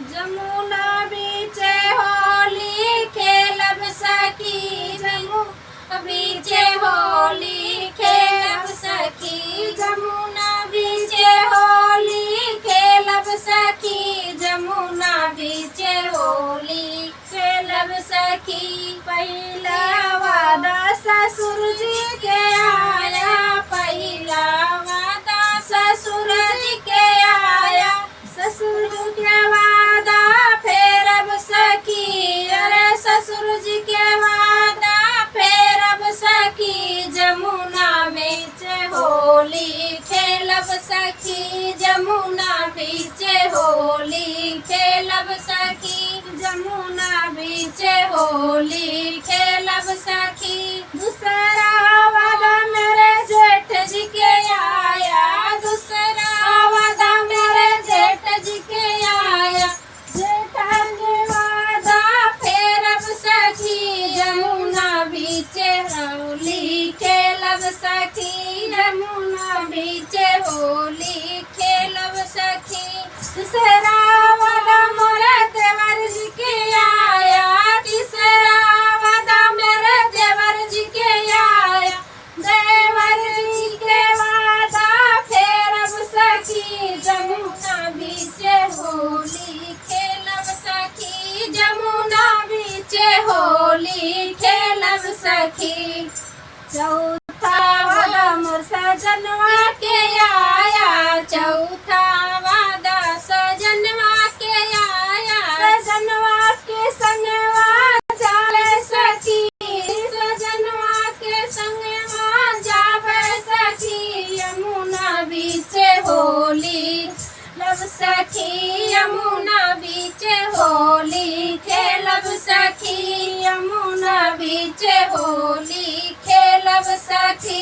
जमुना बीचे होली खेलब सखी, जमुना बीचे होली खेलब सखी, जमुना बीचे होली खेलब सखी, जमुना बीचे होली खेलब सखी। पहिला वादा ससुर जी के आया, पहिला वादा ससुर जी के आया, ससुर के वादा फेरब सखी, अरे ससुर जी के वादा फेरब सखी, जमुना बीचे होली खेलब सखी, जमुना बीचे होली खेलब सखी, जमुना बीचे होली खेलब सखी। दूसरा वादा मेरे जेठ जी के आया, दूसरा वादा मेरे जेठ जी के आया, जेठा जी वादा फेरब सखी, जमुना बीचे होली खेलब सखी, जमुना बीचे होली खेलब सखी। दूसरा वादा मोरे देवर जी के आया, तीसरा वादा मेरे देवर जी के आया, देवर जी के वादा फेरब सखी, जमुना बीचे होली खेलब सखी, जमुना बीचे होली खेलब सखी। चौथा वादा मोर सजनवा के आया, चौथा वादा सजनवा के आया, सजनवा के संगवा जावे सखी, सजनवा के संगवा जावे सखी, यमुना बीचे होली लब सखी, यमुना बीचे होली खेलब सखी, यमुना बीचे होली खेलब सखी।